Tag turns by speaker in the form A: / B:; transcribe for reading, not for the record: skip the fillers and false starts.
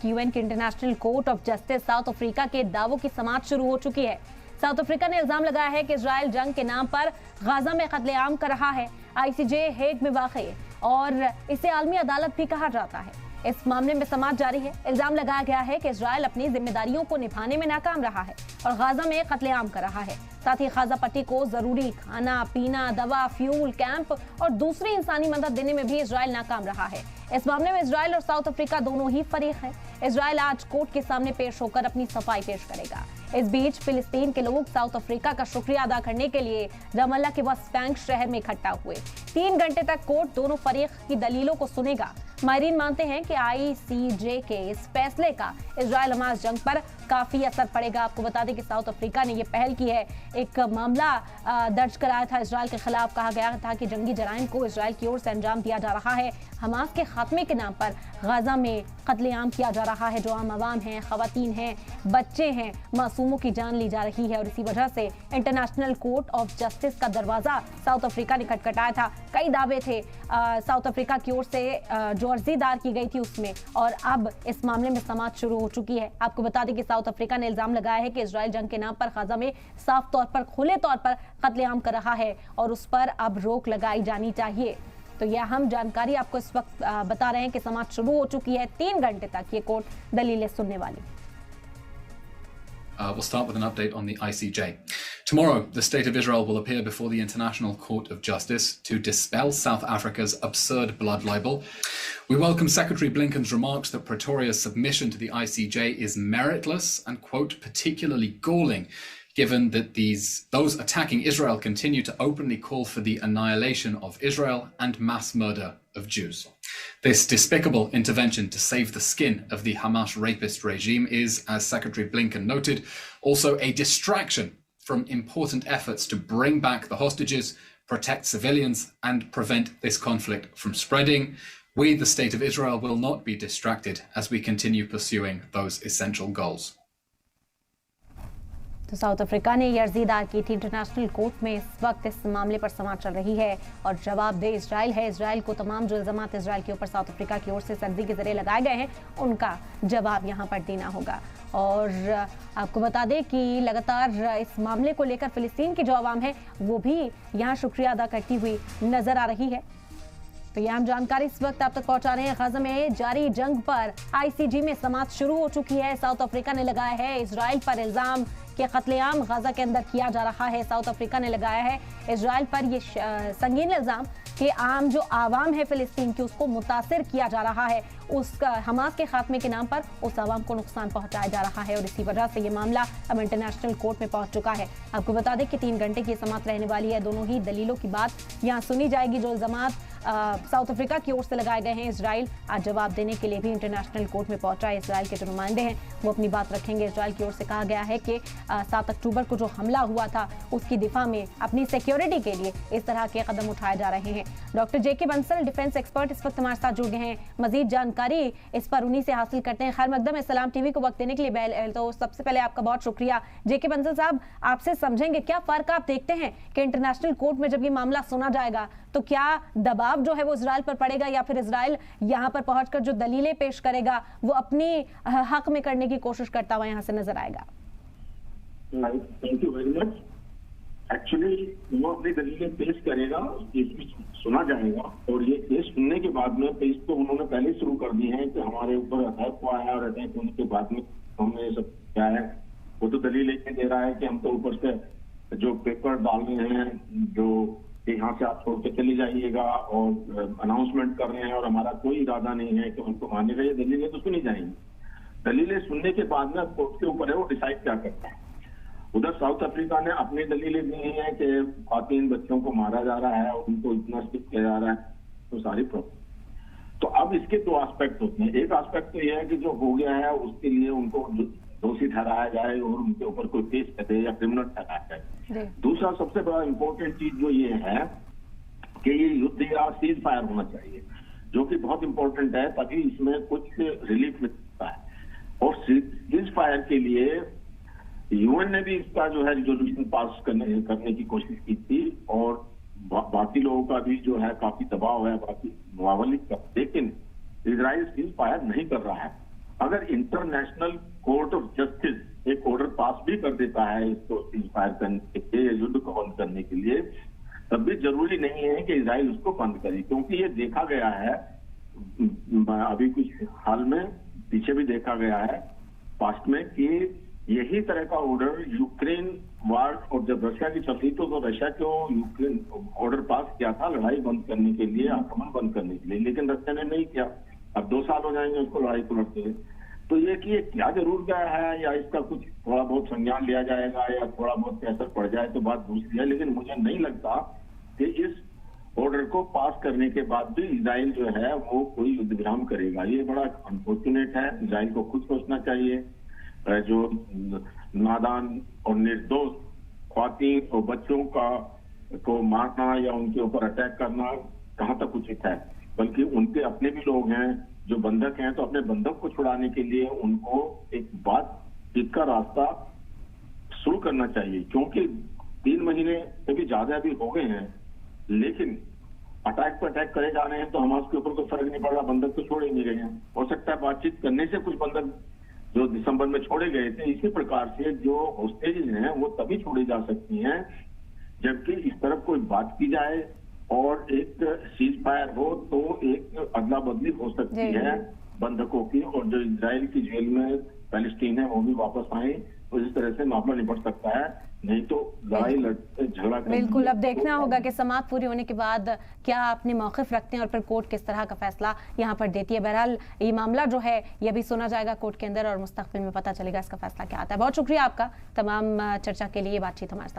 A: UN की international court of justice south Africa के दावों की समाअत शुरू हो चुकी है। साउथ अफ्रीका ने इल्जाम लगाया है कि इजराइल जंग के नाम पर गाजा में कत्लेआम कर रहा है। आईसीजे हेग में वाक़ है और इसे आलमी अदालत भी कहा जाता है। इस मामले में समाअत जारी है। इल्जाम लगाया गया है कि इजराइल अपनी जिम्मेदारियों को निभाने में नाकाम रहा है और गाजा में कत्लेआम कर रहा है। साथ ही गाजा पट्टी को जरूरी खाना पीना, दवा, फ्यूल, कैंप और दूसरी इंसानी मदद देने में भी इजराइल नाकाम रहा है। इस मामले में इजराइल और साउथ अफ्रीका दोनों ही फरीक हैं। इजराइल आज कोर्ट के सामने पेश होकर अपनी सफाई पेश करेगा। इस बीच फिलिस्तीन के लोग साउथ अफ्रीका का शुक्रिया अदा करने के लिए रमल्ला के वेस्ट बैंक शहर में इकट्ठा हुए। 3 घंटे तक कोर्ट दोनों फरीक की दलीलों को सुनेगा। माहिरीन मानते हैं कि आईसीजे के इस फैसले का इजराइल हमास जंग पर काफी असर पड़ेगा। आपको बता दें कि साउथ अफ्रीका ने यह पहल की है। एक मामला दर्ज कराया था इजराइल के खिलाफ। कहा गया था कि जंगी जराइम को इजराइल की ओर से अंजाम दिया जा रहा है। हमास के खात्मे के नाम पर गाजा में कत्लेआम किया जा रहा है। जो आम आवाम हैं, खवातीन हैं, बच्चे हैं, मासूमों की जान ली जा रही है और इसी वजह से इंटरनेशनल कोर्ट ऑफ जस्टिस का दरवाजा साउथ अफ्रीका ने खटखटाया था। कई दावे थे साउथ अफ्रीका की ओर से जो अर्जी दायर की गई थी उसमें, और अब इस मामले में समाअत शुरू हो चुकी है। आपको बता दें कि साउथ अफ्रीका ने इल्जाम लगाया है कि इजराइल जंग के नाम पर गाजा में साफ तौर पर, खुले तौर पर कत्लेआम कर रहा है और उस पर अब रोक लगाई जानी चाहिए। तो यह अहम जानकारी आपको इस वक्त बता रहे हैं कि समाअत शुरू हो चुकी है। 3 घंटे तक ये कोर्ट दलीलें सुनने वाली।
B: We'll start with an update on the ICJ. Tomorrow, the State of Israel will appear before the International Court of Justice to dispel South Africa's absurd blood libel. We welcome Secretary Blinken's remarks that Pretoria's submission to the ICJ is meritless and, quote, particularly galling, given that those attacking Israel continue to openly call for the annihilation of Israel and mass murder of Jews. This despicable intervention to save the skin of the Hamas rapist regime is, as Secretary Blinken noted, also a distraction from important efforts to bring back the hostages, protect civilians, and prevent this conflict from spreading. We, the State of Israel, will not be distracted as we continue pursuing those essential goals.
A: तो south Africa ने ये अर्जी दायर की थी international court में। इस वक्त इस मामले पर समाअत चल रही है और जवाबदेह इजराइल है। इजराइल को तमाम जो इल्जामात इजराइल के ऊपर साउथ अफ्रीका की ओर से सर्दी के जरिए लगाए गए हैं, उनका जवाब यहाँ पर देना होगा। और आपको बता दें कि लगातार इस मामले को लेकर फिलिस्तीन की जो आवाम है वो भी यहाँ शुक्रिया अदा करती हुई नजर आ रही है। तो ये हम जानकारी इस वक्त आप तक पहुंचा रहे हैं। गाजा में जारी जंग पर आईसीजे में समाअत शुरू हो चुकी है। साउथ अफ्रीका ने लगाया है इजराइल पर इल्जाम कि कत्लेआम गाजा के अंदर किया जा रहा है। साउथ अफ्रीका ने लगाया है इजराइल पर ये संगीन इल्जाम कि आम जो आवाम है फिलिस्तीन की, उसको मुतासिर किया जा रहा है। उसका हमास के खात्मे के नाम पर उस आवाम को नुकसान पहुंचाया जा रहा है और इसी वजह से ये मामला अब इंटरनेशनल कोर्ट में पहुंच चुका है। आपको बता दें कि 3 घंटे की समाअत रहने वाली है। दोनों ही दलीलों की बात यहाँ सुनी जाएगी। जो इल्जामात साउथ अफ्रीका की ओर से लगाए गए हैं, इजराइल आज जवाब देने के लिए भी इंटरनेशनल कोर्ट में पहुंचा है। इजराइल के जो नुमाइंदे हैं वो अपनी बात रखेंगे। इजराइल की ओर से कहा गया है कि 7 अक्टूबर को जो हमला हुआ था उसकी दिफा में अपनी सिक्योरिटी के लिए इस तरह के कदम उठाए जा रहे हैं। डॉक्टर जेके बंसल, डिफेंस एक्सपर्ट, इस वक्त हमारे साथ जुड़ गए हैं। मजीद जानकारी इस पर उन्हीं से हासिल करते हैं। खैर मकदम इस्लाम टीवी को वक्त देने के लिए तो सबसे पहले आपका बहुत शुक्रिया। जेके बंसल साहब, आपसे समझेंगे क्या फर्क आप देखते हैं कि इंटरनेशनल कोर्ट में जब ये मामला सुना जाएगा तो क्या दबाव जो है वो इजराइल पर पड़ेगा या फिर इजराइल यहाँ पर पहुंचकर जो दलीलें पेश करेगा वो अपनी हक में करने की कोशिश करता हुआ यहाँ से नजर आएगा?
C: Thank you very much. Actually वो अपनी दलीलें पेश करेगा, केस सुना जाएगा और ये केस सुनने के बाद में केस तो उन्होंने पहले शुरू कर दी है कि हमारे ऊपर अटैक हुआ है और अटैक होने के बाद में हमने सब क्या है वो तो दलील लेके दे रहा है कि हम तो ऊपर से जो पेपर डाल रहे हैं जो यहाँ से आप छोड़ के चले जाइएगा और अनाउंसमेंट कर रहे हैं और हमारा कोई इरादा नहीं है कि उनको मानेगा। ये दलीलें तो सुनी जाएंगी। दलीलें सुनने के बाद में कोर्ट के ऊपर है वो डिसाइड क्या करता है। उधर साउथ अफ्रीका ने अपनी दलीलें दी हैं कि खातिन बच्चों को मारा जा रहा है और उनको इतना स्टिक किया जा रहा है, तो सारी प्रॉब्लम। तो अब इसके 2 एस्पेक्ट होते हैं। एक एस्पेक्ट तो यह है कि जो हो गया है उसके लिए उनको दोषी ठहराया जाए और उनके ऊपर कोई केस करे या क्रिमिनल ठहराया जाए। दूसरा सबसे बड़ा इंपॉर्टेंट चीज जो ये है कि ये युद्ध या सीज फायर होना चाहिए, जो कि बहुत इंपॉर्टेंट है ताकि इसमें कुछ रिलीफ मिल सकता है। और सीज फायर के लिए यूएन ने भी इसका जो है रिजोल्यूशन पास करने की कोशिश की थी और बाकी लोगों का भी जो है काफी दबाव है बाकी मुआवलिक का, लेकिन इजराइल सीज फायर नहीं कर रहा है अगर इंटरनेशनल कोर्ट ऑफ जस्टिस एक ऑर्डर पास भी कर देता है इसको सीज फायर करने के लिए, युद्ध को बंद करने के लिए, तब भी जरूरी नहीं है कि इजराइल उसको बंद करे, क्योंकि ये देखा गया है अभी कुछ हाल में, पीछे भी देखा गया है पास्ट में, कि यही तरह का ऑर्डर यूक्रेन वार और जब रशिया की चलती तो रशिया को यूक्रेन ऑर्डर पास किया था लड़ाई बंद करने के लिए, आक्रमण बंद करने के लिए, लेकिन रशिया ने नहीं किया। अब 2 साल हो जाएंगे उसको लड़ाई को लड़ते हुए। तो ये कि ये क्या जरूर गया है या इसका कुछ थोड़ा बहुत संज्ञान लिया जाएगा या थोड़ा बहुत असर पड़ जाए तो बात दूसरी है, लेकिन मुझे नहीं लगता कि इस ऑर्डर को पास करने के बाद भी इजराइल जो है वो कोई युद्ध विराम करेगा। ये बड़ा अनफॉर्चुनेट है। इजराइल को खुद सोचना चाहिए, जो नादान और निर्दोष ख्वातीन और बच्चों को मारना या उनके ऊपर अटैक करना कहाँ तक उचित है, बल्कि उनके अपने भी लोग हैं जो बंधक हैं, तो अपने बंधक को छुड़ाने के लिए उनको एक बातचीत का रास्ता शुरू करना चाहिए, क्योंकि 3 महीने से भी ज्यादा अभी हो गए हैं, लेकिन अटैक पर अटैक करे जा रहे हैं तो हमास के ऊपर कोई फर्क नहीं पड़ रहा, बंधक तो छोड़े नहीं रहे हैं। हो सकता है बातचीत करने से कुछ बंधक जो दिसंबर में छोड़े गए थे, इसी प्रकार से जो होस्टेजेस हैं वो तभी छोड़ी जा सकती हैं जबकि इस तरफ कोई बात की जाए और एक सीज फायर हो, तो एक अदला बदली हो सकती है बंधकों की, और जो इजराइल की जेल में पैलेस्टीन है वो भी वापस आए, तो इस तरह से मामला निपट सकता है। नहीं तो लड़ाई झगड़ा
A: बिल्कुल। अब देखना होगा कि समाप्त पूरी होने के बाद क्या अपने मौक़िफ़ रखते हैं और फिर कोर्ट किस तरह का फैसला यहाँ पर देती है। बहरहाल ये मामला जो है ये भी सुना जाएगा कोर्ट के अंदर और मुस्तक़बिल में पता चलेगा इसका फैसला क्या आता है। बहुत शुक्रिया आपका तमाम चर्चा के लिए, बातचीत हमारे साथ।